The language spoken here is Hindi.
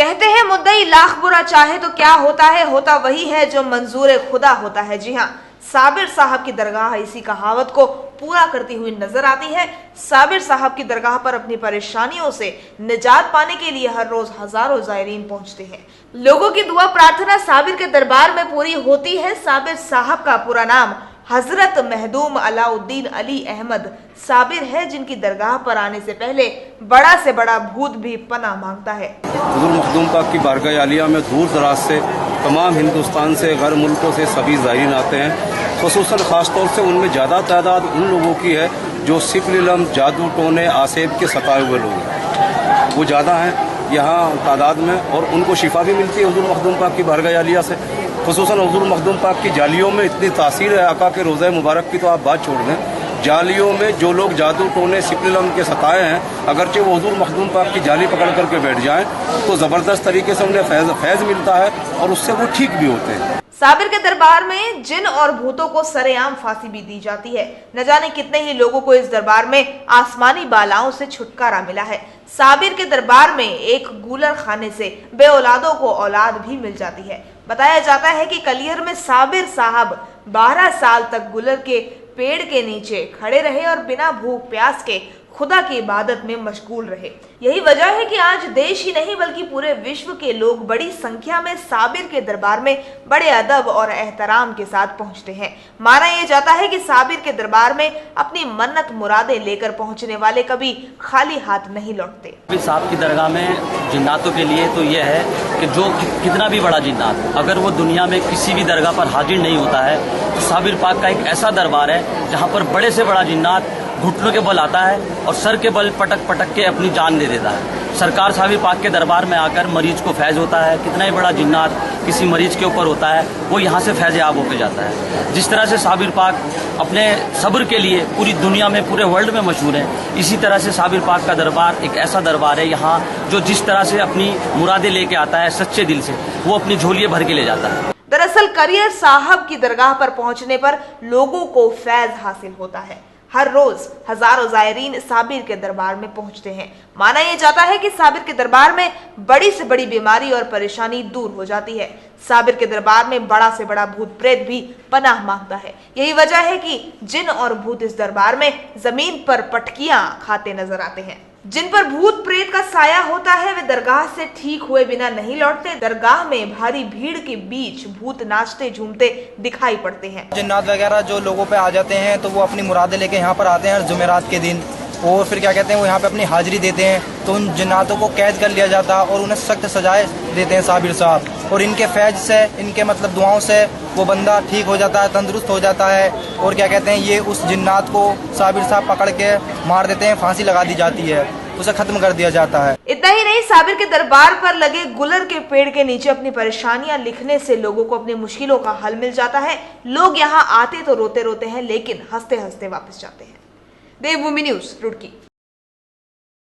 कहते हैं मुद्दई लाख बुरा चाहे तो क्या होता है, होता वही है जो मंजूर खुदा होता है। जी हाँ, साबिर साहब की दरगाह इसी कहावत को पूरा करती हुई नजर आती है। साबिर साहब की दरगाह पर अपनी परेशानियों से निजात पाने के लिए हर रोज हजारों जायरीन पहुंचते हैं। लोगों की दुआ प्रार्थना साबिर के दरबार में पूरी होती है। साबिर साहब का पूरा नाम हजरत महदूम अलाउद्दीन अली अहमद साबिर है, जिनकी दरगाह पर आने से पहले बड़ा से बड़ा भूत भी पनाह मांगता है। हुज़ूर मखदूम पाक की बारगाह आलिया में दूर दराज से तमाम हिंदुस्तान से गैर मुल्कों से सभी ज़ायरीन आते हैं। ख़ुसूसन ख़ासतौर से उनमें ज़्यादा तादाद उन लोगों की है जो सिफिल इल्म, जादू टोने, आसेब के सताए हुए लोग हैं, वो ज़्यादा हैं यहाँ तादाद में, और उनको शिफा भी मिलती है हुज़ूर मखदूम पाक की बारगाह आलिया से। ख़ुसूसन हुज़ूर मखदूम पाक की जालियों में इतनी तासीर है आका के रोज़े मुबारक की, तो आप बात छोड़ दें। जालियों में जो लोग जादू टोने सिफिल इल्म के सताए हैं, अगरचे वो हुज़ूर मखदूम पाक की जाली पकड़ करके बैठ जाएं तो ज़बरदस्त तरीके से उन्हें फैज़ मिलता है और उससे वो ठीक भी होते हैं। साबिर के दरबार में जिन और भूतों को सरेआम फांसी भी दी जाती है। न जाने कितने ही लोगों को इस दरबार में आसमानी बालाओं से छुटकारा मिला है। साबिर के दरबार में एक गूलर खाने से बे औलादों को औलाद भी मिल जाती है। बताया जाता है कि कलियर में साबिर साहब 12 साल तक गुलर के पेड़ के नीचे खड़े रहे और बिना भूख प्यास के खुदा की इबादत में मशगूल रहे। यही वजह है कि आज देश ही नहीं बल्कि पूरे विश्व के लोग बड़ी संख्या में साबिर के दरबार में बड़े अदब और एहतराम के साथ पहुंचते हैं। माना यह जाता है कि साबिर के दरबार में अपनी मन्नत मुरादें लेकर पहुंचने वाले कभी खाली हाथ नहीं लौटते। साहब की दरगाह में जिन्नातों के लिए तो यह है कि जो कितना भी बड़ा जिन्नात अगर वो दुनिया में किसी भी दरगाह पर हाजिर नहीं होता है, तो साबिर पाक का एक ऐसा दरबार है जहाँ पर बड़े से बड़ा जिन्नात घुटनों के बल आता है और सर के बल पटक पटक के अपनी जान दे देता है। सरकार साबिर पाक के दरबार में आकर मरीज को फैज होता है। कितना ही बड़ा जिन्नात किसी मरीज के ऊपर होता है, वो यहाँ से फैज याब होकर जाता है। जिस तरह से साबिर पाक अपने सब्र के लिए पूरी दुनिया में, पूरे वर्ल्ड में मशहूर है, इसी तरह से साबिर पाक का दरबार एक ऐसा दरबार है यहाँ जो जिस तरह से अपनी मुरादें लेके आता है सच्चे दिल से, वो अपनी झोलियाँ भर के ले जाता है। दरअसल कलियर साहब की दरगाह पर पहुंचने पर लोगों को फैज हासिल होता है। हर रोज हजारों जायरीन साबिर के दरबार में पहुंचते हैं। माना यह जाता है कि साबिर के दरबार में बड़ी से बड़ी बीमारी और परेशानी दूर हो जाती है। साबिर के दरबार में बड़ा से बड़ा भूत प्रेत भी पनाह मांगता है। यही वजह है कि जिन और भूत इस दरबार में जमीन पर पटकियां खाते नजर आते हैं। जिन पर भूत प्रेत का साया होता है वे दरगाह से ठीक हुए बिना नहीं लौटते। दरगाह में भारी भीड़ के बीच भूत नाचते झूमते दिखाई पड़ते हैं। जिन्नात वगैरह जो लोगों पे आ जाते हैं तो वो अपनी मुरादें लेके यहाँ पर आते हैं हर जुमेरात के दिन, और फिर क्या कहते हैं वो यहाँ पे अपनी हाजिरी देते हैं। तो उन जिन्नातों को कैद कर लिया जाता है और उन्हें सख्त सजाएं देते हैं साबिर साहब, और इनके फैज से, इनके मतलब दुआओं से वो बंदा ठीक हो जाता है, तंदुरुस्त हो जाता है। और क्या कहते हैं ये उस जिन्नात को साबिर साहब पकड़ के मार देते हैं, फांसी लगा दी जाती है, उसे खत्म कर दिया जाता है। इतना ही नहीं, साबिर के दरबार पर लगे गुलर के पेड़ के नीचे अपनी परेशानियां लिखने से लोगों को अपनी मुश्किलों का हल मिल जाता है। लोग यहाँ आते तो रोते रोते हैं, लेकिन हंसते हंसते वापस जाते हैं। देवभूमि न्यूज, रुड़की।